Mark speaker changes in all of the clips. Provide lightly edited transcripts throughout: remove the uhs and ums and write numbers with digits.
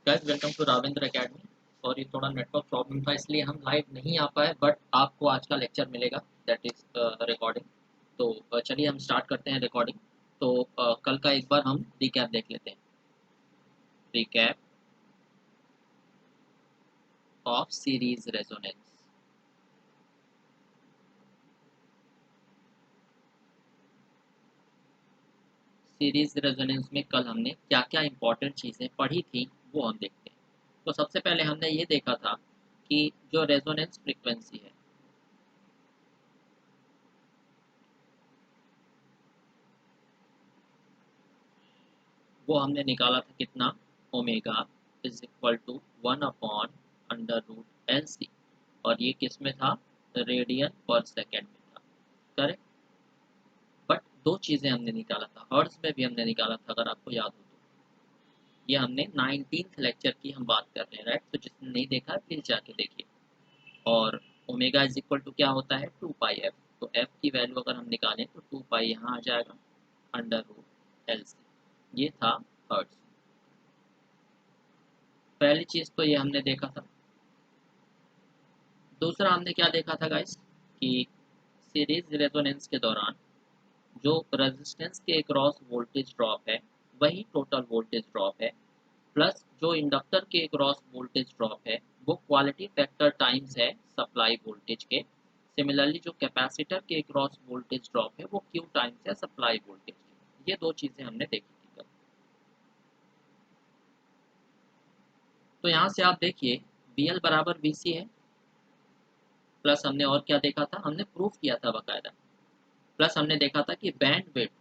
Speaker 1: Guys welcome to Ravendra academy. और ये थोड़ा नेटवर्क प्रॉब्लम था इसलिए हम लाइव नहीं आ पाए, बट आपको आज का लेक्चर मिलेगा, दैट इज रिकॉर्डिंग। तो चलिए हम स्टार्ट करते हैं रिकॉर्डिंग। तो कल का एक बार हम रिकैप देख लेते हैं। Recap of series resonance. Series resonance में कल हमने क्या क्या इंपॉर्टेंट चीज़ें पढ़ी थी वो हम देखते हैं। तो सबसे पहले हमने ये देखा था कि जो रेजोनेंस फ्रीक्वेंसी है वो हमने निकाला था कितना, omega is equal to 1/√LC। और ये किस में था, रेडियन पर सेकेंड में था। करेक्ट। बट दो चीज़ें हमने निकाला था, हर्ट्ज में भी हमने निकाला था अगर आपको याद हो तो। ये हमने 19th लेक्चर की हम बात कर रहे हैं, राइट। तो जिसने नहीं देखा प्लीज जाके देखिए। और ओमेगा इज इक्वल टू क्या होता है, 2πf। तो f की वैल्यू अगर हम निकालें तो 2π यहाँ आ जाएगा, √LC। ये था हर्ट्ज। पहली चीज़ तो ये हमने देखा था। दूसरा हमने क्या देखा था गाइस, कि सीरीज रेजोनेंस के दौरान जो रेजिस्टेंस के अक्रॉस वोल्टेज ड्रॉप है वही टोटल वोल्टेज ड्रॉप है, प्लस जो इंडक्टर के अक्रॉस वोल्टेज ड्रॉप है वो क्वालिटी फैक्टर टाइम्स है सप्लाई वोल्टेज के। सिमिलरली जो कैपेसिटर के अक्रॉस वोल्टेज ड्रॉप है वो क्यू टाइम्स है सप्लाई वोल्टेज के। ये दो चीज़ें हमने देखी थी कल। तो यहाँ से आप देखिए BL बराबर BC है। प्लस हमने और क्या देखा था, हमने प्रूफ किया था बकायदा। प्लस हमने देखा था कि बैंड विड्थ,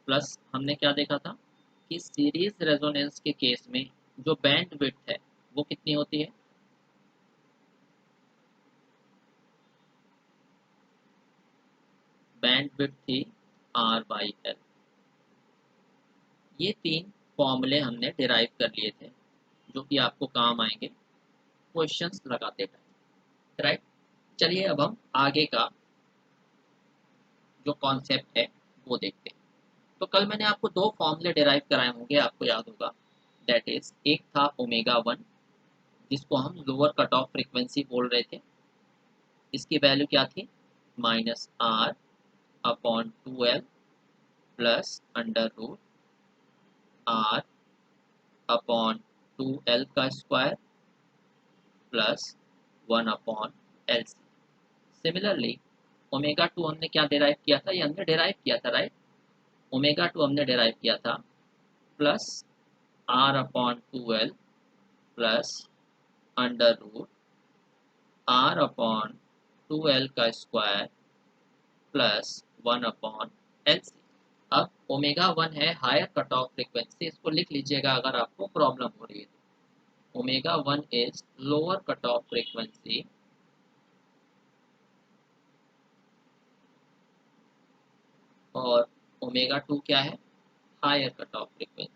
Speaker 1: प्लस हमने क्या देखा था कि सीरीज रेजोनेंस के केस में जो बैंड विड्थ है वो कितनी होती है, बैंड विड्थ थी R/L। ये तीन फॉर्मूले हमने डिराइव कर लिए थे जो कि आपको काम आएंगे क्वेश्चंस लगाते टाइम, राइट। चलिए अब हम आगे का जो कॉन्सेप्ट है वो देखते हैं। तो कल मैंने आपको दो फॉर्मूले डिराइव कराए होंगे, आपको याद होगा। दैट इज, एक था ओमेगा 1 जिसको हम लोअर कट ऑफ फ्रीक्वेंसी बोल रहे थे। इसकी वैल्यू क्या थी, -R/2L प्लस √R/2L का square plus 1/LC। Similarly omega 2 हमने क्या डिराइव किया था, ये हमने डिराइव किया था, राइट। ओमेगा 2 हमने डिराइव किया था प्लस R/2L प्लस √R/2L का स्क्वायर प्लस 1/LC। अब ओमेगा 1 है हायर कट ऑफ फ्रीक्वेंसी, इसको लिख लीजिएगा अगर आपको प्रॉब्लम हो रही है तो। Omega 1 is lower cut off frequency और ओमेगा 2 क्या है, higher cut off frequency.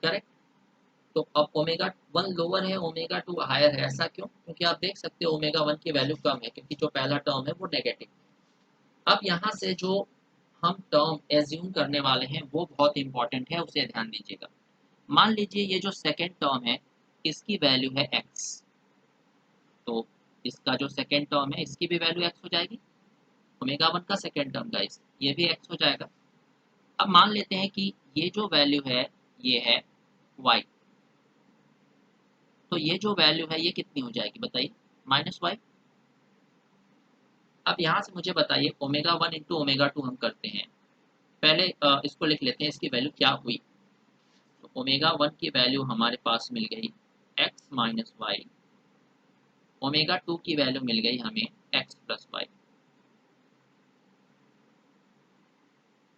Speaker 1: Correct. तो अब ओमेगा 1 लोअर है, ओमेगा 2 हायर है, ऐसा क्यों, क्योंकि आप देख सकते हो ओमेगा 1 की वैल्यू कम है क्योंकि जो पहला टर्म है वो नेगेटिव। अब यहाँ से जो हम टर्म एज्यूम करने वाले हैं वो बहुत इंपॉर्टेंट है, उसे ध्यान दीजिएगा। मान लीजिए ये जो सेकेंड टर्म है इसकी वैल्यू है x, तो इसका जो सेकेंड टर्म है इसकी भी वैल्यू x हो जाएगी। ओमेगा 1 का सेकेंड टर्म गाइस ये भी x हो जाएगा। अब मान लेते हैं कि ये जो वैल्यू है ये है y, तो ये जो वैल्यू है ये कितनी हो जाएगी बताइए, -y। अब यहाँ से मुझे बताइए ओमेगा 1 इंटू ओमेगा 2 हम करते हैं। पहले इसको लिख लेते हैं, इसकी वैल्यू क्या हुई। तो ओमेगा 1 की वैल्यू हमारे पास मिल गई x माइनस वाई, ओमेगा 2 की वैल्यू मिल गई हमें x प्लस वाई।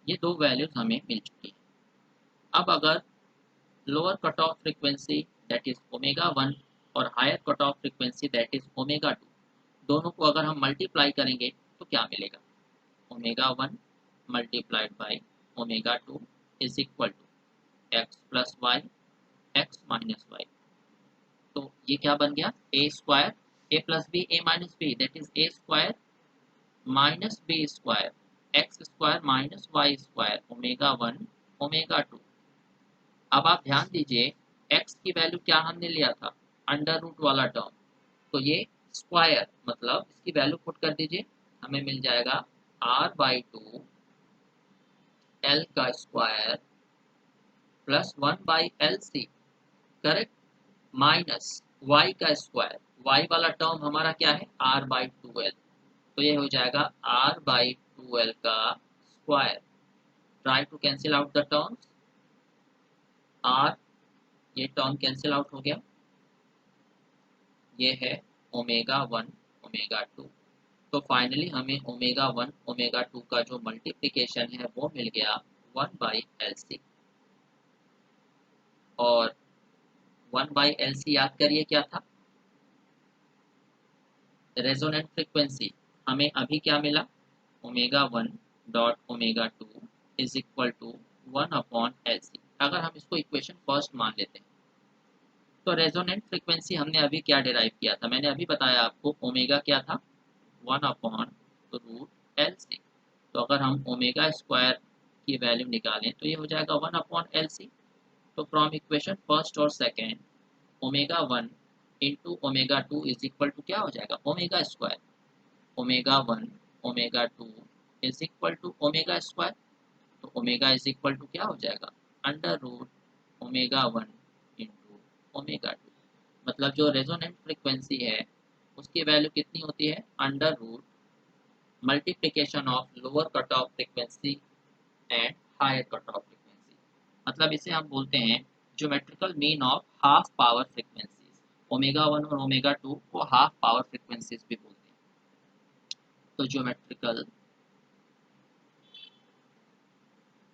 Speaker 1: ये दो वैल्यूज हमें मिल चुकी है। अब अगर lower cut off frequency that is omega 1 और higher cut off frequency that is omega 2, दोनों को अगर हम मल्टीप्लाई करेंगे तो क्या मिलेगा, omega 1 multiplied by omega 2 is equal to x plus y, x minus y. तो ये क्या बन गया, a square a plus B A minus b that is a square minus B square x square minus Y square omega 1 omega 2। अब आप ध्यान दीजिए x की वैल्यू क्या हमने लिया था, अंडर रूट वाला टर्म, तो ये स्क्वायर मतलब इसकी वैल्यू पुट कर दीजिए, हमें मिल जाएगा r/2 l का square plus 1/LC, correct, minus y का स्क्वायर, y वाला टर्म हमारा क्या है r/2l, तो ये हो जाएगा r/2l का square. Try to cancel out the terms, r ये टर्म कैंसिल आउट हो गया, ये है ओमेगा 1 ओमेगा 2। तो फाइनली हमें ओमेगा 1 ओमेगा 2 का जो मल्टीप्लिकेशन है वो मिल गया 1/LC। और 1/LC याद करिए क्या था, रेजोनेंट फ्रीक्वेंसी। हमें अभी क्या मिला, omega 1 dot omega 2 is equal to 1/LC। अगर हम इसको इक्वेशन फर्स्ट मान लेते हैं तो रेजोनेंट फ्रीक्वेंसी हमने अभी क्या डिराइव किया था, मैंने अभी बताया आपको ओमेगा क्या था 1/√LC। तो अगर हम ओमेगा स्क्वायर की वैल्यू निकालें तो ये हो जाएगा 1/LC। तो फ्रॉम इक्वेशन फर्स्ट और second omega 1 into omega 2 is equal to क्या हो जाएगा omega square, omega 1 omega 2 is equal to omega square. तो ओमेगा इज इक्वल टू क्या हो जाएगा under root omega 1 into omega 2। मतलब जो रेजोनेंट फ्रिक्वेंसी है उसकी वैल्यू कितनी होती है under root multiplication of lower cut off frequency and higher cut off frequency. मतलब इसे हम बोलते हैं geometrical mean of half power frequencies. Omega 1 और ओमेगा 2 को हाफ पावर फ्रिक्वेंसीज भी बोलते हैं। तो geometrical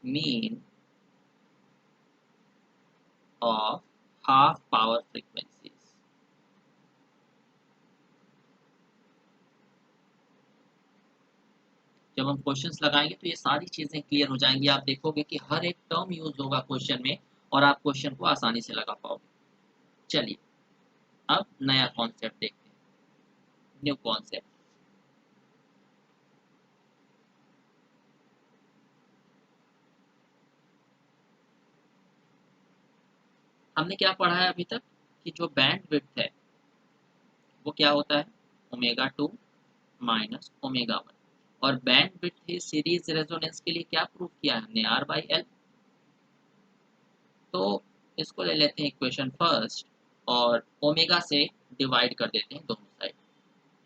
Speaker 1: mean of half power frequencies. जब हम क्वेश्चंस लगाएंगे तो ये सारी चीजें क्लियर हो जाएंगी, आप देखोगे कि हर एक टर्म यूज होगा क्वेश्चन में और आप क्वेश्चन को आसानी से लगा पाओगे। चलिए अब नया कॉन्सेप्ट देखते हैं, न्यू कॉन्सेप्ट। हमने क्या पढ़ा है अभी तक कि जो बैंड विड्थ है वो क्या होता है ओमेगा 2 माइनस ओमेगा 1। और बैंड विड्थ ही सीरीज रेजोनेंस के लिए क्या प्रूव किया है हमने r/l। तो इसको ले लेते हैं इक्वेशन फर्स्ट और ओमेगा से डिवाइड कर देते हैं दोनों साइड।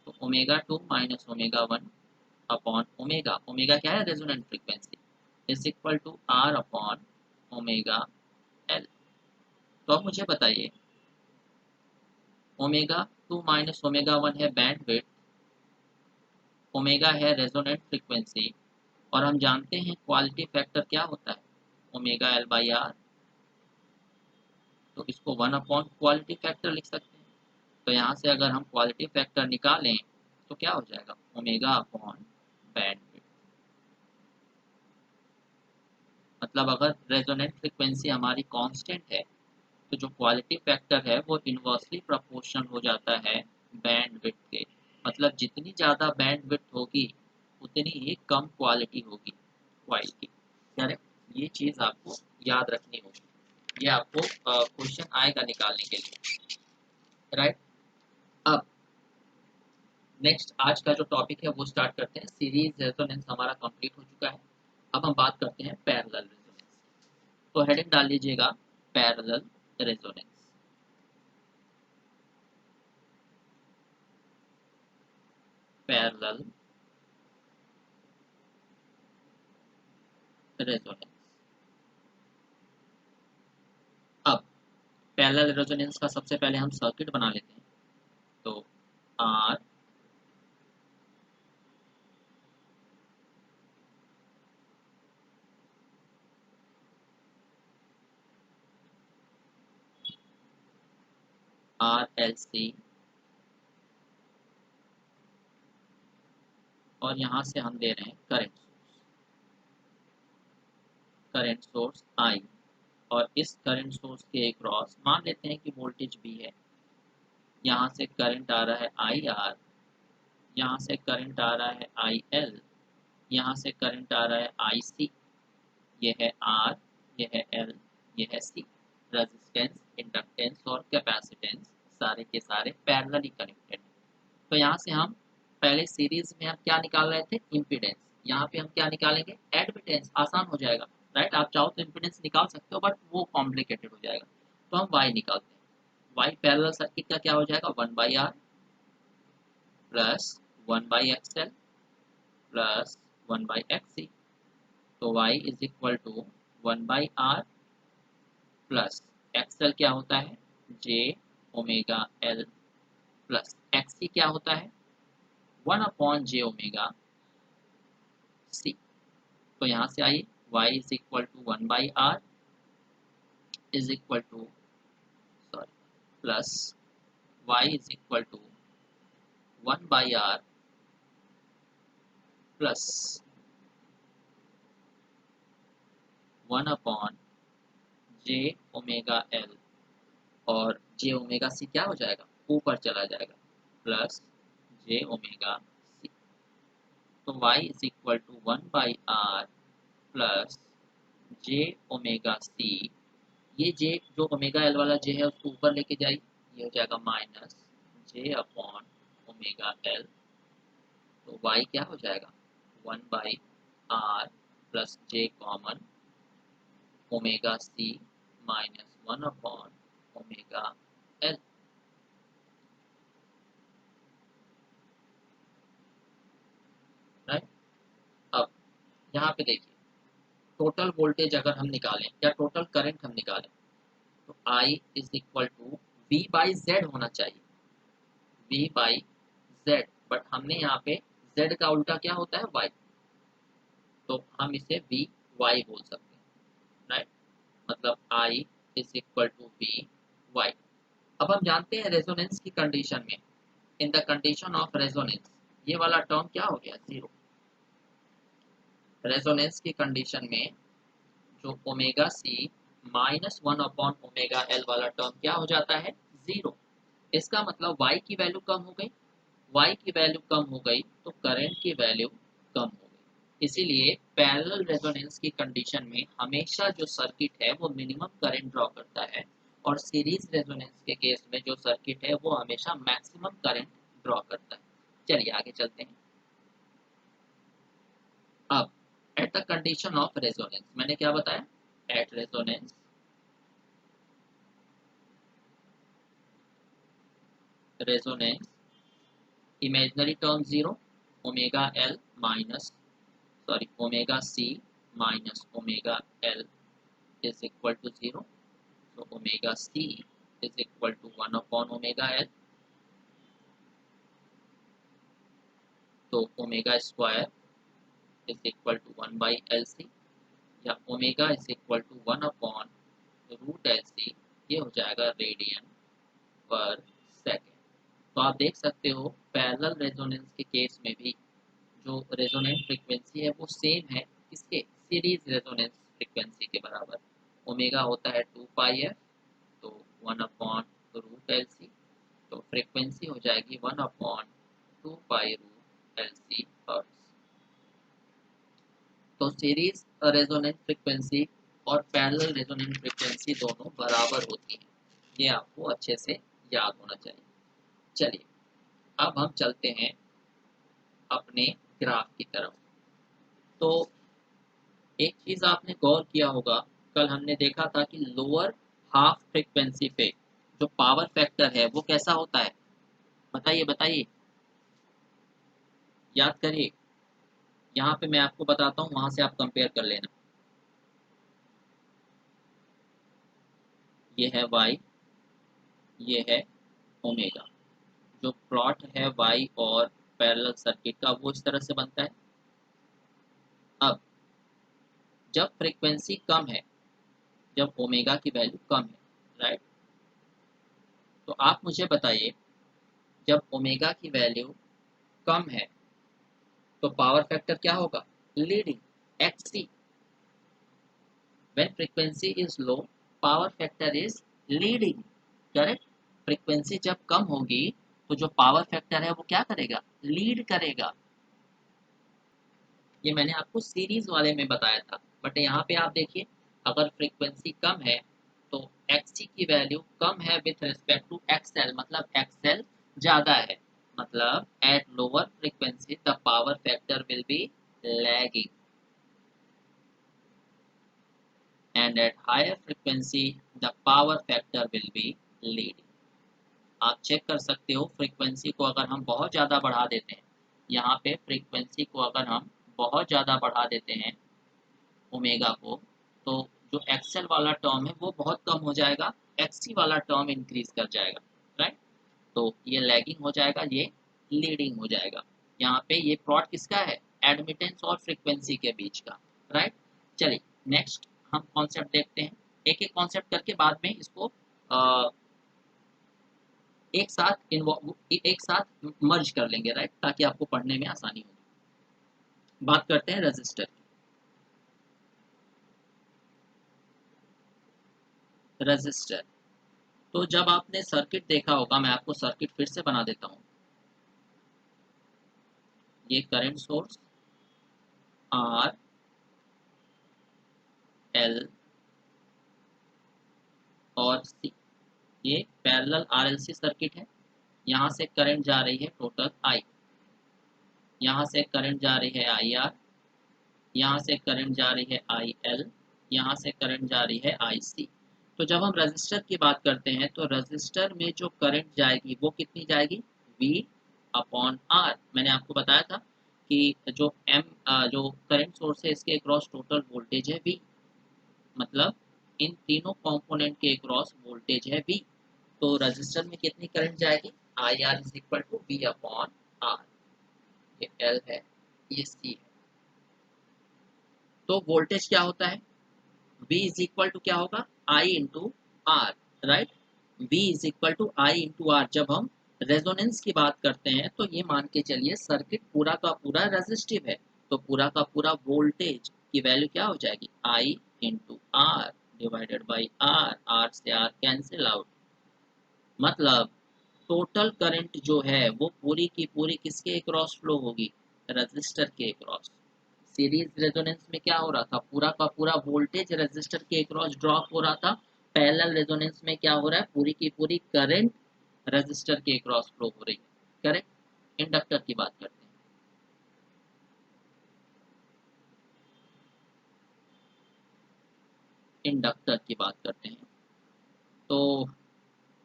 Speaker 1: तो omega 2 minus omega 1 upon omega, omega क्या है resonant frequency, is equal to r upon omega l। तो अब मुझे बताइए ओमेगा 2 माइनस ओमेगा 1 है बैंड विड्थ, ओमेगा है रेजोनेंट फ्रीक्वेंसी, और हम जानते हैं क्वालिटी फैक्टर क्या होता है ओमेगा l/r। तो इसको 1 अपॉन क्वालिटी फैक्टर लिख सकते हैं। तो यहाँ से अगर हम क्वालिटी फैक्टर निकालें तो क्या हो जाएगा ओमेगा अपॉन बैंड विड्थ। मतलब अगर रेजोनेंट फ्रीक्वेंसी हमारी कांस्टेंट है तो जो क्वालिटी फैक्टर है वो इन्वर्सली प्रोपोर्शनल हो जाता है बैंड विड्थ के। मतलब जितनी ज़्यादा बैंड विड्थ होगी उतनी ही कम क्वालिटी होगी वाई की। करेक्ट, ये चीज़ आपको याद रखनी होगी, ये आपको क्वेश्चन आएगा निकालने के लिए, राइट। अब नेक्स्ट आज का जो टॉपिक है वो स्टार्ट करते हैं। सीरीज रेजोनेंस हमारा कंप्लीट हो चुका है, अब हम बात करते हैं पैरेलल रेजोनेंस। तो हेडिंग डाल लीजिएगा पैरेलल रेजोनेंस। Parallel resonance. अब पैरेलल रेजोनेंस का सबसे पहले हम सर्किट बना लेते हैं। तो आर एल सी, और यहाँ से हम दे रहे हैं करंट सोर्स आई, और इस करंट सोर्स के अक्रॉस मान लेते हैं कि वोल्टेज बी है। यहाँ से करंट आ रहा है आई आर, यहाँ से करंट आ रहा है आई एल, यहाँ से करंट आ रहा है आई सी। ये है आर, ये है एल, ये है सी। रेजिस्टेंस, इंडक्टेंस और कैपेसिटेंस सारे के सारे पैरेलली कनेक्टेड। तो यहाँ से हम पहले सीरीज में हम क्या निकाल रहे थे, इम्पीडेंस। यहाँ पे हम क्या निकालेंगे, एडमिटेंस। आसान हो जाएगा, राइट। आप चाहो तो इम्पीडेंस निकाल सकते हो, बट वो कॉम्प्लिकेटेड हो जाएगा। तो हम वाई निकालते हैं। वाई पैरेलल सर्किट का क्या हो जाएगा, 1/r plus 1/xl plus 1/xc। तो y is equal to 1/r plus xl क्या होता है, j omega l plus xc क्या होता है, 1/j ओमेगा c। तो यहाँ से आइए, y is equal to 1/r is equal to sorry plus y is equal to 1/r plus 1/j omega l, और j ओमेगा c क्या हो जाएगा, ऊपर चला जाएगा, प्लस j ओमेगा c। तो y is equal to 1/r plus j omega c। ये j जो ओमेगा एल वाला j है उसको ऊपर लेके जाइए, ये हो जाएगा minus j upon omega L. तो y क्या हो जाएगा, 1/r plus j common omega c minus 1/ओमेगा एल, राइट। अब यहाँ पे देखिए, टोटल वोल्टेज अगर हम निकालें या टोटल करंट हम निकालें तो I is equal to V/Z होना चाहिए, V/Z। बट हमने यहाँ पे Z का उल्टा क्या होता है, Y। तो हम इसे VY बोल सकते हैं, राइट। मतलब I is equal to VY। अब हम जानते हैं रेजोनेंस की कंडीशन में, in the condition of resonance, ये वाला टर्म क्या हो गया, जीरो। रेजोनेंस की कंडीशन में जो ओमेगा सी माइनस 1/ओमेगा एल वाला टर्म क्या हो जाता है, जीरो। इसका मतलब y की वैल्यू कम हो गई, y की वैल्यू कम हो गई तो करंट की वैल्यू कम हो गई। इसीलिए पैरेलल रेजोनेंस की कंडीशन में हमेशा जो सर्किट है वो मिनिमम करंट ड्रॉ करता है, और सीरीज रेजोनेंस के केस में जो सर्किट है वो हमेशा मैक्सिमम करंट ड्रॉ करता है। चलिए आगे चलते हैं। अब at the condition of resonance, मैंने क्या बताया, at resonance resonance imaginary term zero, omega L minus omega C minus omega L is equal to zero. तो omega C is equal to 1/ओमेगा एल। तो omega square is equal to 1/LC, या omega is equal to 1/√LC। ये हो जाएगा radian पर second. तो आप देख सकते हो पैरेलल रेजोनेंस के केस में भी जो रेजोनेंट फ्रीक्वेंसी है वो सेम है, किसके, सीरीज रेजोनेंस फ्रीक्वेंसी के बराबर। ओमेगा होता है 2πf, तो 1/√LC। तो फ्रीक्वेंसी हो जाएगी 1/2π√LC हर्ट्ज। तो सीरीज रेजोनेंट फ्रीक्वेंसी और पैरेलल रेजोनेंट फ्रीक्वेंसी दोनों बराबर होती हैं, ये आपको अच्छे से याद होना चाहिए। चलिए अब हम चलते हैं अपने ग्राफ की तरफ। तो एक चीज आपने गौर किया होगा, कल हमने देखा था कि लोअर हाफ फ्रीक्वेंसी पे जो पावर फैक्टर है वो कैसा होता है, बताइए बताइए, याद करिए। यहाँ पे मैं आपको बताता हूँ, वहां से आप कंपेयर कर लेना। ये है y, ये है ओमेगा। जो प्लॉट है y और पैरेलल सर्किट का वो इस तरह से बनता है। अब जब फ्रीक्वेंसी कम है, जब ओमेगा की वैल्यू कम है, राइट। तो आप मुझे बताइए, जब ओमेगा की वैल्यू कम है तो पावर फैक्टर क्या होगा, leading, XC। when frequency is low, power factor is leading, correct। Frequency जब कम होगी तो जो पावर फैक्टर है वो क्या करेगा, लीड करेगा। ये मैंने आपको सीरीज वाले में बताया था, बट यहाँ पे आप देखिए अगर फ्रीक्वेंसी कम है तो XC की वैल्यू कम है विथ रिस्पेक्ट टू XL, मतलब XL ज़्यादा है, मतलब at lower frequency the power factor will be lagging and at higher frequency the power factor will be leading. आप चेक कर सकते हो फ्रीक्वेंसी को अगर हम बहुत ज़्यादा बढ़ा देते हैं, यहाँ पे फ्रीक्वेंसी को अगर हम बहुत ज़्यादा बढ़ा देते हैं ओमेगा को, तो जो एक्सएल वाला टर्म है वो बहुत कम हो जाएगा, एक्ससी वाला टर्म इंक्रीज कर जाएगा, राइट। तो ये लैगिंग हो जाएगा, ये लीडिंग हो जाएगा। यहाँ पे ये प्लॉट किसका है, एडमिटेंस और फ्रीक्वेंसी के बीच का, राइट। चलिए नेक्स्ट हम कॉन्सेप्ट देखते हैं, एक एक कॉन्सेप्ट करके बाद में इसको एक साथ मर्ज कर लेंगे, राइट, ताकि आपको पढ़ने में आसानी हो। बात करते हैं रजिस्टर की। रजिस्टर, तो जब आपने सर्किट देखा होगा, मैं आपको सर्किट फिर से बना देता हूँ। ये करंट सोर्स आर एल और सी, ये पैरेलल आरएलसी सर्किट है। यहाँ से करंट जा रही है टोटल आई, यहाँ से करंट जा रही है आई आर, यहाँ से करंट जा रही है आई एल, यहाँ से करंट जा रही है आई सी। तो जब हम रजिस्टर की बात करते हैं तो रजिस्टर में जो करंट जाएगी वो कितनी जाएगी, V अपॉन R। मैंने आपको बताया था कि जो करंट सोर्स है इसके अक्रॉस टोटल वोल्टेज है V, मतलब इन तीनों कंपोनेंट के अक्रॉस वोल्टेज है V। तो रजिस्टर में कितनी करंट जाएगी, I R is equal to V upon R. ये L है, ये C है। तो वोल्टेज क्या होता है, V इज इक्वल टू क्या होगा, I into R, right. V is equal to I into R. जब हम रेजोनेंस की बात करते हैं तो ये मान के चलिए सर्किट पूरा का पूरा रेजिस्टिव है, तो पूरा का पूरा वोल्टेज की वैल्यू क्या हो जाएगी, I into R divided by R, R से आर कैंसिल आउट, मतलब टोटल करंट जो है वो पूरी की पूरी किसके अक्रॉस फ्लो होगी, रजिस्टर के अक्रॉस। सीरीज रेजोनेंस में क्या हो रहा था, पूरा का पूरा वोल्टेज रजिस्टर के अक्रॉस ड्रॉप हो रहा था। पैरेलल रेजोनेंस में क्या हो रहा है, पूरी की पूरी करंट रजिस्टर के अक्रॉस फ्लो हो रही है, करेक्ट। इंडक्टर की बात करते हैं, इंडक्टर की बात करते हैं तो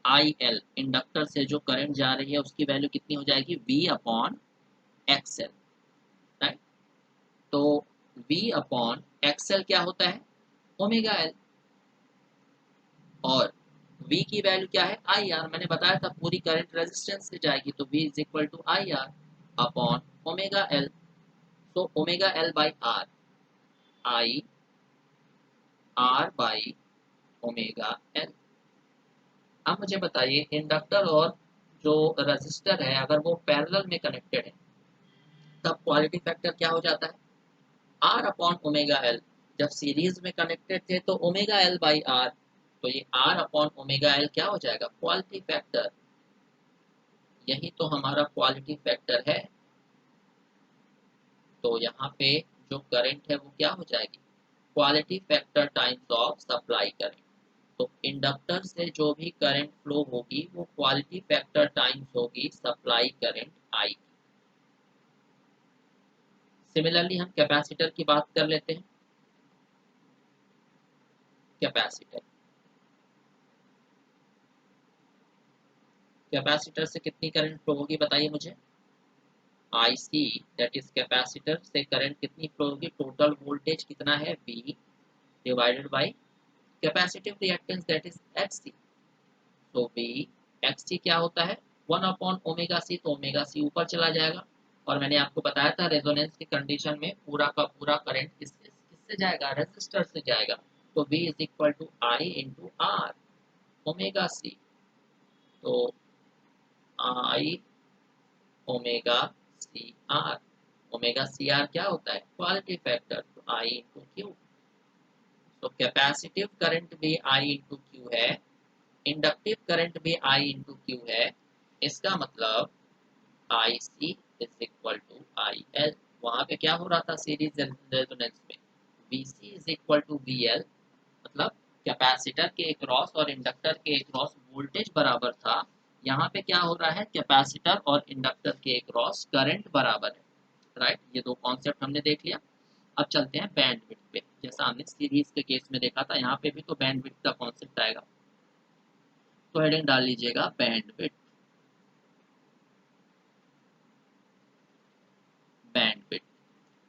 Speaker 1: आई एल, इंडक्टर से जो करंट जा रही है उसकी वैल्यू कितनी हो जाएगी, V अपॉन एक्सएल, राइट। तो V अपॉन एक्सएल क्या होता है, ओमेगा एल, और V की वैल्यू क्या है, आई आर। मैंने बताया था पूरी करंट रेजिस्टेंस से जाएगी, तो V is equal to I R upon omega L. तो omega L by R, I R by omega L. अब मुझे बताइए इंडक्टर और जो रजिस्टर है अगर वो पैरेलल में कनेक्टेड है तब क्वालिटी फैक्टर क्या हो जाता है, आर अपॉन ओमेगा एल। जब सीरीज में कनेक्टेड थे तो ओमेगा एल बाई आर, तो ये आर अपॉन ओमेगा एल क्या हो जाएगा, क्वालिटी फैक्टर। यही तो हमारा क्वालिटी फैक्टर है। तो यहाँ पे जो करंट है वो क्या हो जाएगी, quality factor times of supply current. तो इंडक्टर से जो भी करंट फ्लो होगी वो क्वालिटी फैक्टर टाइम्स होगी सप्लाई करंट आई। सिमिलरली हम कैपेसिटर की बात कर लेते हैं। कैपेसिटर, कैपेसिटर से कितनी करंट फ्लो होगी बताइए मुझे, आई सी, दैट इज कैपेसिटर से करंट कितनी फ्लो होगी, टोटल वोल्टेज कितना है, V divided by capacitive reactance that is XC। तो V XC क्या होता है, 1/ओमेगा C, तो ओमेगा C ऊपर चला जाएगा। और मैंने आपको बताया था रेजोनेंस की कंडीशन में पूरा का पूरा करंट किससे जाएगा, रेजिस्टर से जाएगा। तो V is equal to I into R omega C। तो I omega C R, omega C R क्या होता है, क्वालिटी फैक्टर, तो आई इंटू क्यू। तो कैपेसिटिव करंट भी आई इंटू क्यू है, इंडक्टिव करंट भी आई इंटू क्यू है, इसका मतलब I C is equal to I L. वहां पे क्या हो रहा था सीरीज रेजोनेंस में, V C is equal to V L, मतलब कैपेसिटर के अक्रॉस और इंडक्टर के अक्रॉस वोल्टेज बराबर था। यहाँ पे क्या हो रहा है, कैपेसिटर और इंडक्टर के अक्रॉस करंट बराबर है। राइट, ये दो कॉन्सेप्ट हमने देख लिया। अब चलते हैं बैंडविड्थ पे। जैसा हमने सीरीज के केस में देखा था, यहाँ पे भी तो बैंडविड्थ का कॉन्सेप्ट आएगा। तो हेडिंग डाल लीजिएगा बैंडविड्थ। बैंडविड्थ,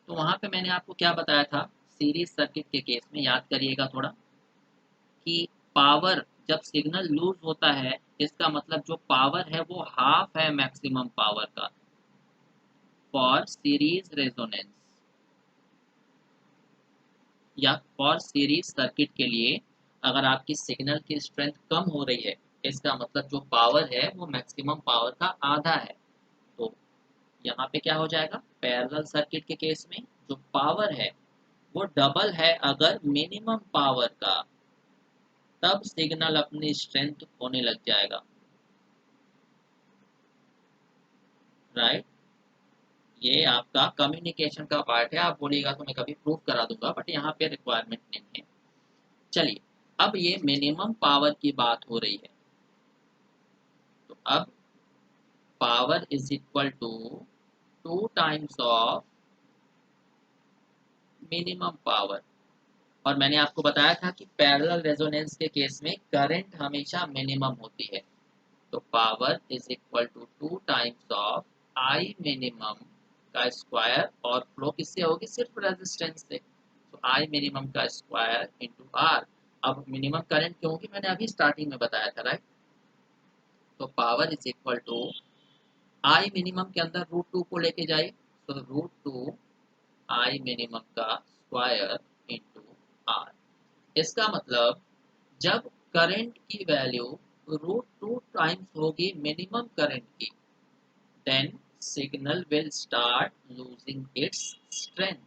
Speaker 1: तो वहां पे मैंने आपको क्या बताया था, सीरीज सर्किट के केस में याद करिएगा थोड़ा, कि पावर जब सिग्नल लूज होता है, इसका मतलब जो पावर है वो हाफ है मैक्सिमम पावर का फॉर सीरीज रेजोनेंस या फॉर सीरीज सर्किट के लिए। अगर आपकी सिग्नल की स्ट्रेंथ कम हो रही है, इसका मतलब जो पावर है वो मैक्सिमम पावर का आधा है। तो यहाँ पे क्या हो जाएगा, पैरेलल सर्किट के केस में जो पावर है वो डबल है अगर मिनिमम पावर का, तब सिग्नल अपनी स्ट्रेंथ होने लग जाएगा। राइट, ये आपका कम्युनिकेशन का पार्ट है, आप बोलिएगा तो मैं कभी प्रूफ करा दूंगा, बट यहाँ पे रिक्वायरमेंट नहीं है। चलिए, अब ये मिनिमम पावर की बात हो रही है, तो अब power is equal to 2 times of minimum power. और मैंने आपको बताया था कि पैरेलल रेजोनेंस के केस में करंट हमेशा मिनिमम होती है। तो power is equal to 2 times of I minimum का स्क्वायर, और फ्लो किससे होगी, सिर्फ रेजिस्टेंस से। तो आई मिनिमम का स्क्वायर इंटू आर। अब मिनिमम करंट क्यों होगी, मैंने अभी स्टार्टिंग में बताया था। राइट, तो power is equal to I minimum के अंदर √2 को लेके जाइए, तो √2 आई मिनिमम का स्क्वायर इंटू आर। इसका मतलब जब करंट की वैल्यू √2 टाइम्स होगी मिनिमम करंट की, then signal will start losing its strength.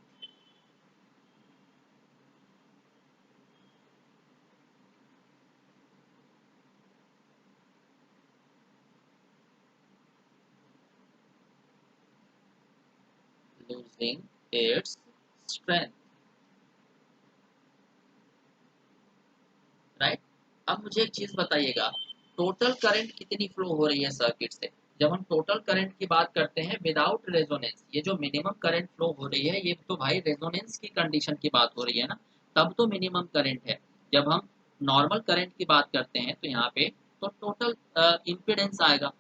Speaker 1: Losing its strength. Right, अब मुझे एक चीज बताइएगा, टोटल करंट कितनी फ्लो हो रही है सर्किट से। जब हम टोटल करंट की बात करते हैं विदाउट रेजोनेंस, ये जो मिनिमम करंट फ्लो हो रही है, ये तो भाई रेजोनेंस की कंडीशन की बात हो रही है ना, तब तो मिनिमम करंट है। जब हम नॉर्मल करंट की बात करते हैं तो यहाँ पे तो टोटल इम्पिडेंस आएगा,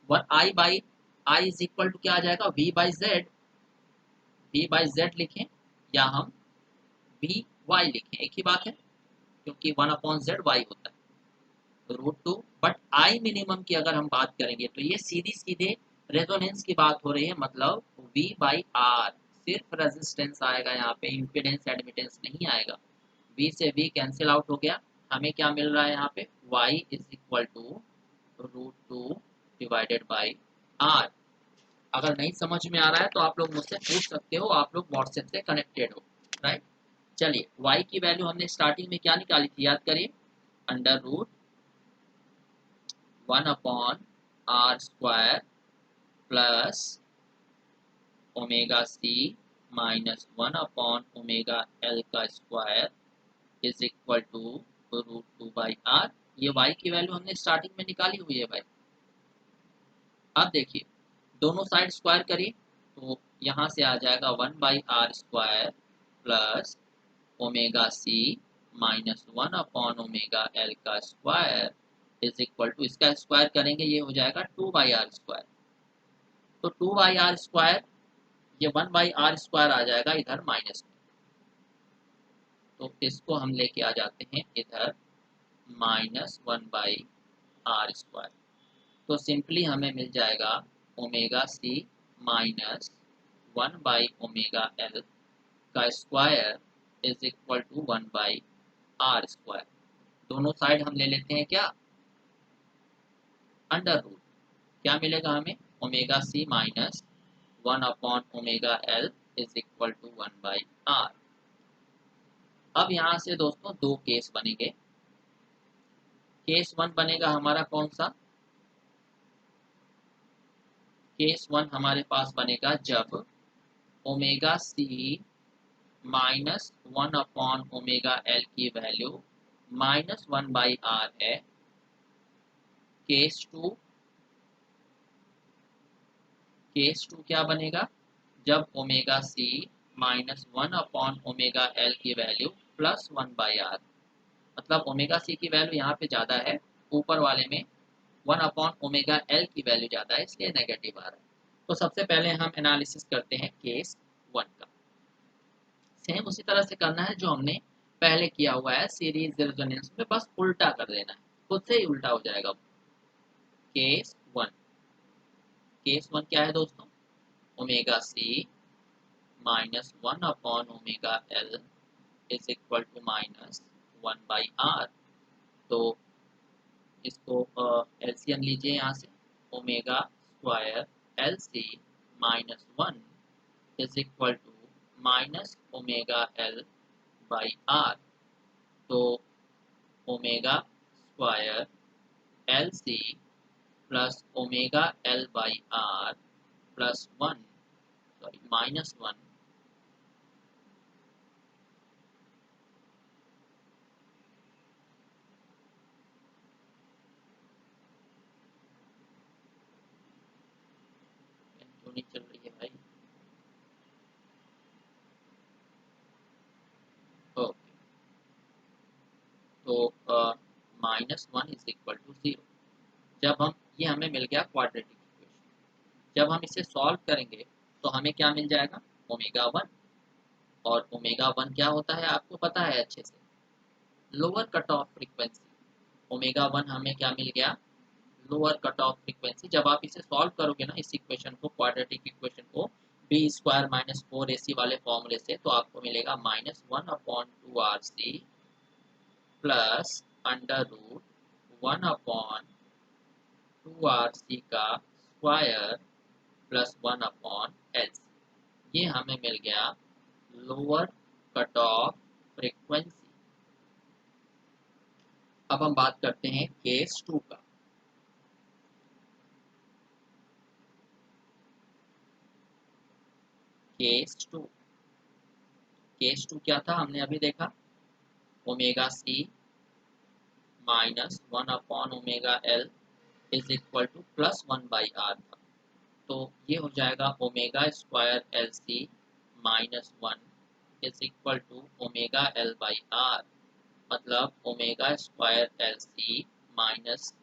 Speaker 1: one I by I is equal to क्या आ जाएगा, V by Z. V by Z लिखें या हम वी वाई लिखें, एक ही बात है, क्योंकि 1/z y होता है √2। बट आई मिनिमम की अगर हम बात करेंगे तो ये सीधी सीधे रेजोनेंस की बात हो रही है, मतलब v बाई आर। सिर्फ रेजिस्टेंस आएगा यहाँ पे, इम्पिडेंस एडमिटेंस नहीं आएगा। v से v कैंसिल आउट हो गया, हमें क्या मिल रहा है यहाँ पे, y is equal to √2 divided by R. अगर नहीं समझ में आ रहा है तो आप लोग मुझसे पूछ सकते हो, आप लोग व्हाट्सएप से कनेक्टेड हो। राइट, चलिए y की वैल्यू हमने स्टार्टिंग में क्या निकाली थी, याद करिए, √1/r² plus omega C minus 1/ओमेगा एल का square is equal to √2/r। ये y की वैल्यू हमने स्टार्टिंग में निकाली हुई है भाई। अब देखिए, दोनों साइड स्क्वायर करिए, तो यहाँ से आ जाएगा 1/r² plus omega C minus 1/ओमेगा एल का स्क्वायर इज इक्वल टू, इसका स्क्वायर करेंगे ये हो जाएगा 2/r²। तो 2/r², ये 1/r² आ जाएगा इधर माइनस में, तो इसको हम लेके आ जाते हैं इधर -1/r²। तो सिंपली हमें मिल जाएगा ओमेगा सी माइनस 1/ओमेगा एल का square is equal to 1/r²। दोनों साइड हम ले लेते हैं क्या, अंडर रूट। क्या मिलेगा हमें, ओमेगा सी माइनस 1/ओमेगा L is equal to 1/r। अब यहाँ से दोस्तों दो केस बनेंगे। केस वन बनेगा हमारा कौन सा? केस वन हमारे पास बनेगा जब omega C minus one upon omega L की वैल्यू -1/r है। केस टू, केस टू क्या बनेगा? जब omega C -1 upon omega L की वैल्यू +1/r, मतलब ओमेगा सी की वैल्यू यहाँ पे ज़्यादा है, ऊपर वाले में 1 अपॉन ओमेगा एल की वैल्यू ज़्यादा है, इसलिए नेगेटिव आ रहा है। तो सबसे पहले हम एनालिसिस करते हैं केस वन का। सेम उसी तरह से करना है जो हमने पहले किया हुआ है सीरीज रेजोनेंस में, बस उल्टा कर देना है, खुद से ही उल्टा हो जाएगा। केस वन, केस वन क्या है दोस्तों? Omega C -1 upon omega L is equal to -1/r। तो इसको एलसीएम लीजिए यहाँ से, omega square L C -1 is equal to minus omega L by R. तो omega square L C plus omega L by R plus one, sorry -1, क्यों नहीं चल रही है भाई? ओके, तो -1 इज इक्वल टू 0। जब हम, ये हमें मिल गया क्वाड्रेटिक इक्वेशन, जब हम इसे सॉल्व करेंगे तो हमें क्या मिल जाएगा? Omega one. और ओमेगा वन क्या होता है आपको पता है अच्छे से, lower cut off frequency. Omega one हमें क्या मिल गया? Lower cut off frequency. जब आप इसे सॉल्व करोगे ना, इस इक्वेशन को, क्वाड्रेटिक इक्वेशन को, बी स्क्वायर माइनस 4ac वाले फॉर्मूले से, तो आपको मिलेगा -1/2rc प्लस √1/2rc का स्क्वायर प्लस 1/LC। ये हमें मिल गया लोअर कट ऑफ फ्रीक्वेंसी। अब हम बात करते हैं केस टू का। केस टू, केस टू क्या था हमने अभी देखा? Omega C -1 upon omega L is equal to +1/r था। तो ये हो जाएगा omega square L C -1 is equal to omega L by R, मतलब omega square L C minus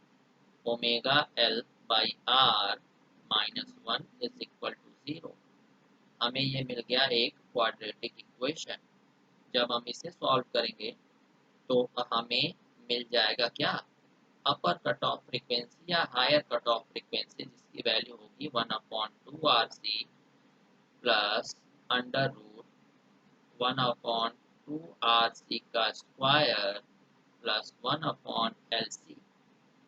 Speaker 1: omega L by R -1 is equal to 0। हमें ये मिल गया एक क्वाड्रेटिक इक्वेशन। जब हम इसे सॉल्व करेंगे तो हमें मिल जाएगा क्या? अपर कट ऑफ फ्रीक्वेंसी या हायर कट ऑफ फ्रीक्वेंसी, जिसकी वैल्यू होगी 1/2rc प्लस √1/2rc का स्क्वायर प्लस 1/LC।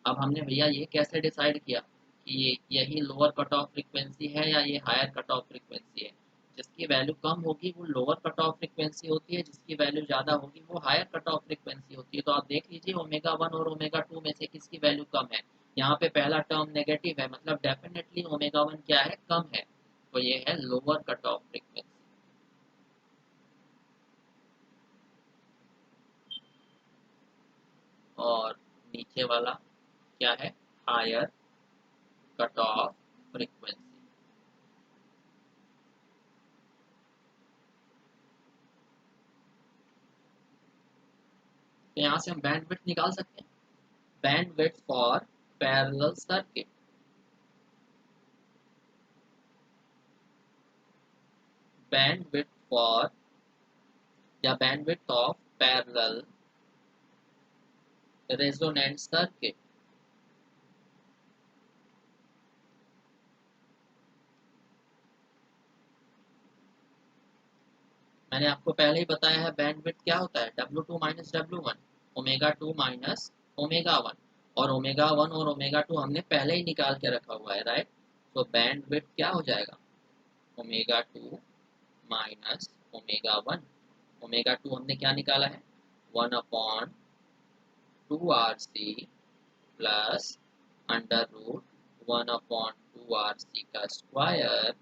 Speaker 1: अब हमने भैया ये कैसे डिसाइड किया कि ये यही लोअर कट ऑफ फ्रीक्वेंसी है या ये हायर कट ऑफ फ्रीक्वेंसी है? जिसकी वैल्यू कम होगी वो लोअर कट ऑफ फ्रीक्वेंसी होती है, जिसकी वैल्यू ज़्यादा होगी वो हायर कट ऑफ फ्रीक्वेंसी होती है। तो आप देख लीजिए ओमेगा वन और ओमेगा टू में से किसकी वैल्यू कम है। यहाँ पे पहला टर्म नेगेटिव है, मतलब डेफिनेटली ओमेगा वन क्या है? कम है। तो ये है लोअर कट ऑफ फ्रीक्वेंसी। और नीचे वाला क्या है? Higher cut off frequency. तो यहाँ से हम बैंड विड्थ निकाल सकते हैं। Bandwidth for parallel circuit, bandwidth for या bandwidth of parallel resonant circuit. मैंने आपको पहले ही बताया है बैंड विड्थ क्या होता है, W2 minus W1, omega two minus omega one. और ओमेगा वन और ओमेगा टू हमने पहले ही निकाल के रखा हुआ है, राइट? तो बैंड विड्थ क्या हो जाएगा? Omega two minus omega one. Omega two हमने क्या निकाला है? 1/2rc plus under root 1/2 RC का square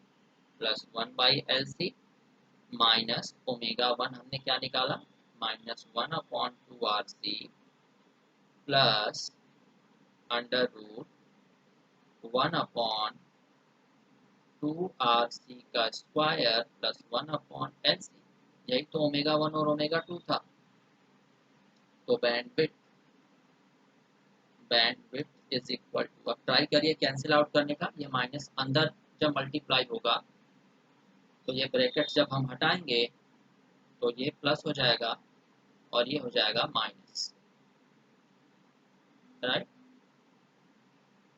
Speaker 1: plus 1/LC minus omega 1 हमने क्या निकाला, -1/2 RC plus under root 1/2 RC का स्क्वायर प्लस 1/LC। यही तो ओमेगा 1 और ओमेगा 2 था। तो बैंडविड्थ इज इक्वल टू, अब ट्राई करिए कैंसिल आउट करने का, ये माइनस अंदर जब मल्टीप्लाई होगा तो ये ब्रैकेट जब हम हटाएंगे तो ये प्लस हो जाएगा और ये हो जाएगा माइनस, राइट।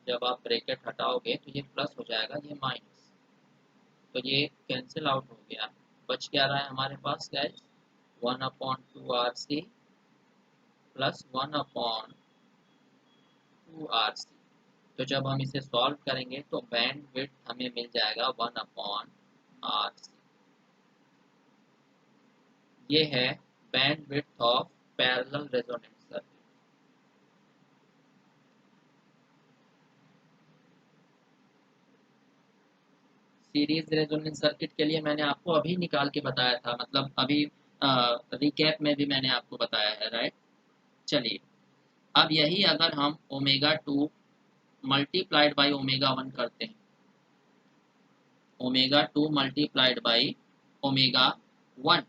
Speaker 1: जब आप ब्रैकेट हटाओगे तो ये प्लस हो जाएगा, ये माइनस, तो ये कैंसिल आउट हो गया। बच क्या रहा है हमारे पास गाइस, 1/2 RC प्लस 1/2 RC। तो जब हम इसे सॉल्व करेंगे तो बैंडविड्थ हमें मिल जाएगा 1/RC। ये है bandwidth of parallel resonant circuit. Series resonance circuit के लिए मैंने आपको अभी निकाल के बताया था, मतलब अभी रिकैप में भी मैंने आपको बताया है, राइट। चलिए, अब यही अगर हम ओमेगा 2 मल्टीप्लाइड बाई ओमेगा 1 करते हैं, ओमेगा 2 मल्टीप्लाइड बाई ओमेगा 1,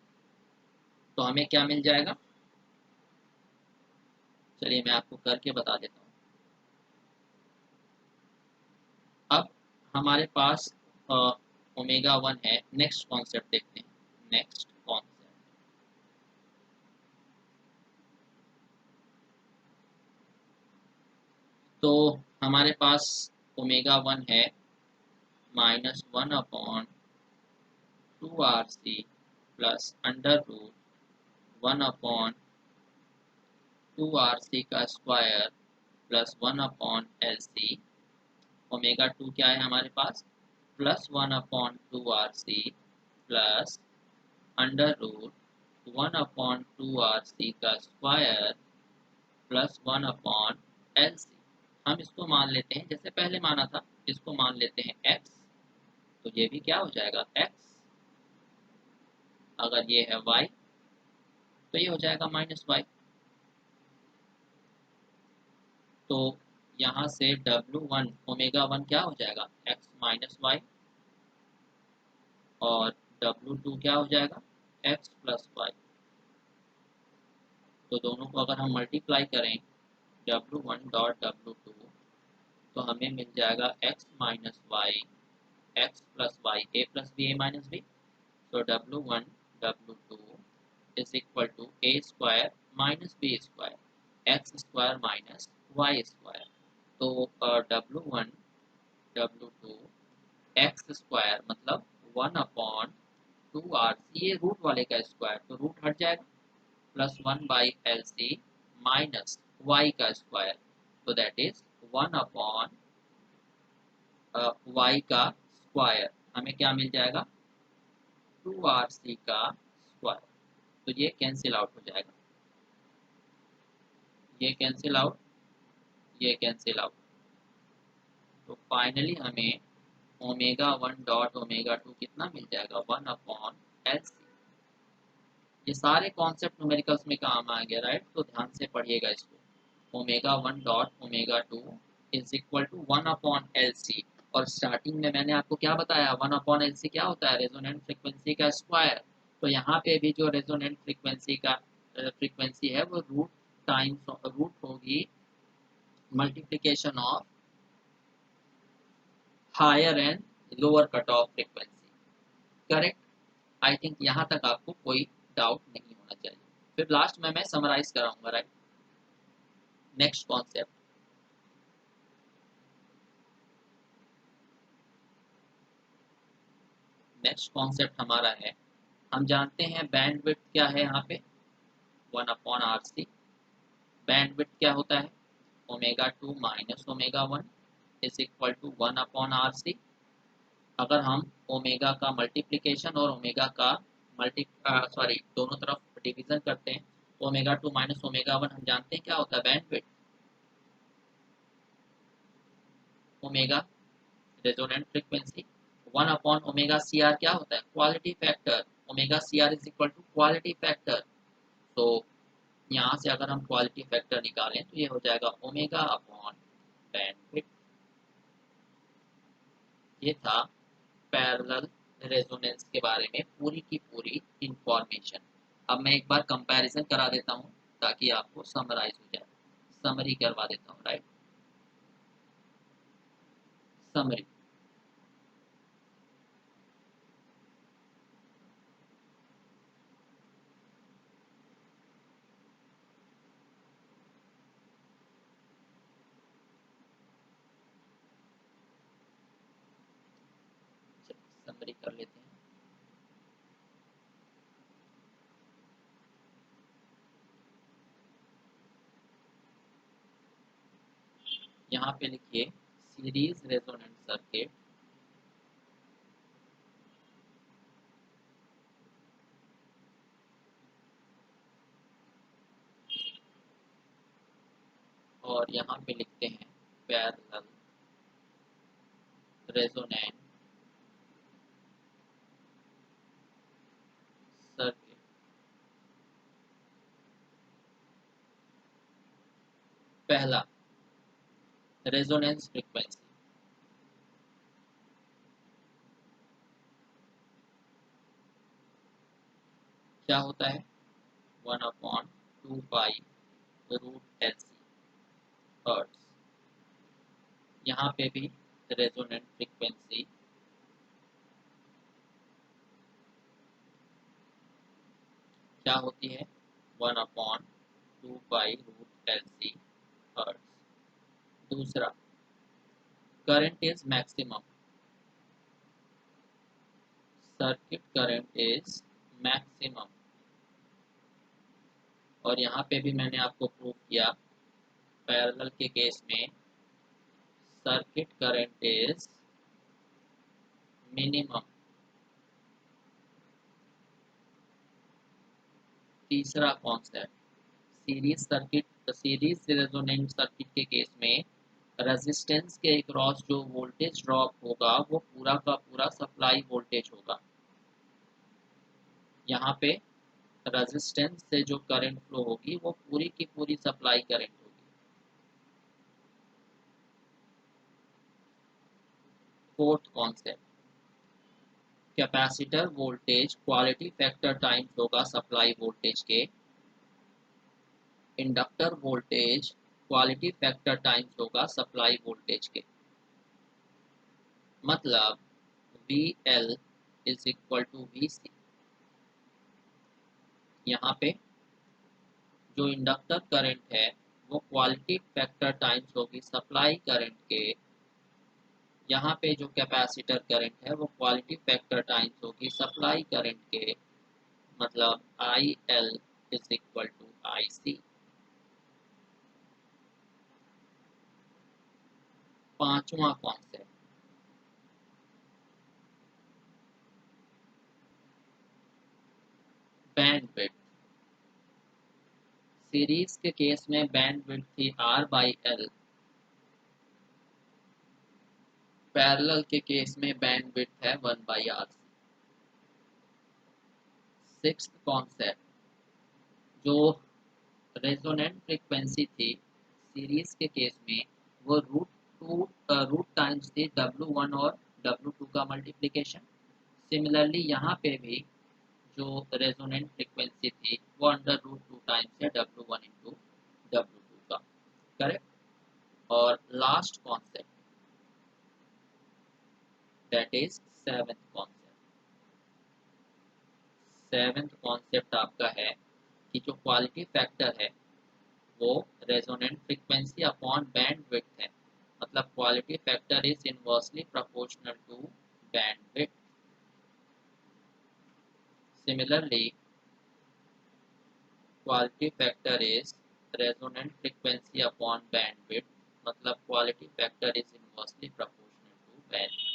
Speaker 1: तो हमें क्या मिल जाएगा। चलिए मैं आपको करके बता देता हूँ। अब हमारे पास ओमेगा 1 है। नेक्स्ट कॉन्सेप्ट देखते हैं, नेक्स्ट कॉन्सेप्ट। तो हमारे पास ओमेगा 1 है -1/2 RC plus under root 1/2 RC का स्क्वायर प्लस 1/LC। ओमेगा 2 क्या है हमारे पास, plus 1/2 RC plus under root 1/2 RC का स्क्वायर प्लस 1/LC। हम इसको मान लेते हैं जैसे पहले माना था, इसको मान लेते हैं x, तो ये भी क्या हो जाएगा x। अगर ये है y तो ये हो जाएगा -y। तो यहाँ से W1 ओमेगा 1 क्या हो जाएगा, x माइनस वाई, और W2 क्या हो जाएगा, x प्लस वाई। तो दोनों को अगर हम मल्टीप्लाई करें W1 डॉट W2 तो हमें मिल जाएगा x minus Y, x plus Y, a plus B A minus B. तो W1 W2 is equal to a square minus B square, x square minus Y square. तो W1 W2 x square मतलब 1/2 RC, ये root वाले का square तो root हट जाएगा, plus 1/LC minus Y का स्क्वायर, तो दैट इज 1/y का स्क्वायर। हमें क्या मिल जाएगा, 2 RC का स्क्वायर। तो ये कैंसिल आउट हो जाएगा, ये कैंसिल आउट, ये कैंसिल आउट। तो फाइनली हमें ओमेगा 1 डॉट ओमेगा 2 कितना मिल जाएगा, 1/LC। ये सारे कॉन्सेप्ट न्यूमेरिकल्स में काम आ गया, राइट। तो ध्यान से पढ़िएगा इसको। Omega 1 dot omega 2 is equal to 1/LC। और स्टार्टिंग में मैंने आपको क्या बताया, 1/LC क्या होता है, रेजोनेंट फ्रिक्वेंसी का स्क्वायर। तो यहाँ पे भी जो रेजोनेंट फ्रिक्वेंसी का फ्रिक्वेंसी है वो रूट टाइम्स रूट होगी multiplication of higher and lower cut off frequency, correct. I think यहाँ तक आपको कोई डाउट नहीं होना चाहिए। फिर लास्ट में मैं समराइज कराऊंगा, right. Next concept, next concept हमारा है, हम जानते हैं बैंडविड्थ क्या है यहाँ पे, 1/RC। बैंडविड्थ क्या होता है, omega 2 minus omega 1 is equal to 1/RC। अगर हम ओमेगा का मल्टीप्लिकेशन और ओमेगा का दोनों तरफ डिवीजन करते हैं, ओमेगा 2 माइनस ओमेगा 1 हम जानते हैं क्या होता है, बैंडविड्थ। ओमेगा रेजोनेंट फ्रीक्वेंसी, 1/ओमेगा CR क्या होता है, quality factor, omega CR is equal to quality factor. तो यहाँ से अगर हम क्वालिटी फैक्टर निकालें तो ये हो जाएगा ओमेगा अपॉन बैंडविड्थ। ये था पैरेलल रेजोनेंस के बारे में पूरी की पूरी इंफॉर्मेशन। अब मैं एक बार कंपैरिजन करा देता हूँ ताकि आपको समराइज हो जाए, समरी करवा देता हूँ, राइट, समरी। समरी कर लेते हैं। यहाँ पे लिखिए सीरीज रेजोनेंट सर्किट और यहाँ पे लिखते हैं पैरेलल रेजोनेंट सर्किट। पहला रेजोनेंस फ्रीक्वेंसी, क्या होता है, 1/2π√LC हर्ट्ज। यहाँ पे भी रेजोनेंट फ्रीक्वेंसी क्या होती है, 1/2π√LC हर्ट्ज। दूसरा, current is maximum, circuit current is maximum. और यहाँ पे भी मैंने आपको प्रूव किया पैरेलल के केस में सर्किट करंट इज मिनिमम। तीसरा concept, series circuit, series resonant circuit के केस में रेजिस्टेंस के अक्रॉस जो वोल्टेज ड्रॉप होगा वो पूरा का पूरा सप्लाई वोल्टेज होगा। यहाँ पे रेजिस्टेंस से जो करंट फ्लो होगी वो पूरी की पूरी सप्लाई करंट होगी। Fourth concept, capacitor voltage quality factor times होगा सप्लाई वोल्टेज के, inductor voltage quality factor times होगा सप्लाई वोल्टेज के। मतलब VL is equal to VC। यहाँ पे जो इंडक्टर करंट है वो क्वालिटी फैक्टर टाइम्स होगी सप्लाई करंट के, यहाँ पे जो कैपेसिटर करंट है वो क्वालिटी फैक्टर टाइम्स होगी सप्लाई करंट के। मतलब IL is equal to IC। पांचवा कॉन्सेप्ट, बैंडविड्थ। सीरीज के केस में बैंडविड्थ थी R/L, पैरेलल के केस में बैंडविड्थ है 1/RC। सिक्स्थ कॉन्सेप्ट, जो रेजोनेंट फ्रीक्वेंसी थी सीरीज के केस में वो रूट टाइम्स थी W1 और W2 का मल्टीप्लिकेशन। सिमिलरली यहाँ पे भी जो रेजोनेंट फ्रीक्वेंसी थी वो √2 टाइम्स है W1 इंटू W2 का, करेक्ट। और last concept that is seventh concept. Seventh concept आपका है कि जो क्वालिटी फैक्टर है वो रेजोनेंट फ्रीक्वेंसी अपॉन बैंडविड्थ है। मतलब quality factor is inversely proportional to bandwidth. Similarly quality factor is resonant frequency upon bandwidth, मतलब quality factor is inversely proportional to bandwidth.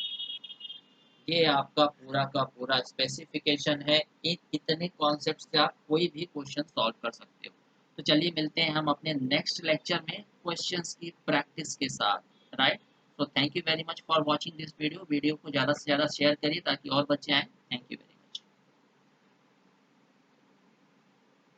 Speaker 1: ये आपका पूरा का पूरा स्पेसिफिकेशन है। इन इतने कॉन्सेप्ट से आप कोई भी क्वेश्चन सॉल्व कर सकते हो। तो चलिए मिलते हैं हम अपने नेक्स्ट लेक्चर में क्वेश्चंस की प्रैक्टिस के साथ, राइट। तो thank you very much for watching this video. Video को ज़्यादा से ज़्यादा शेयर करिए ताकि और बच्चे आएँ। Thank you.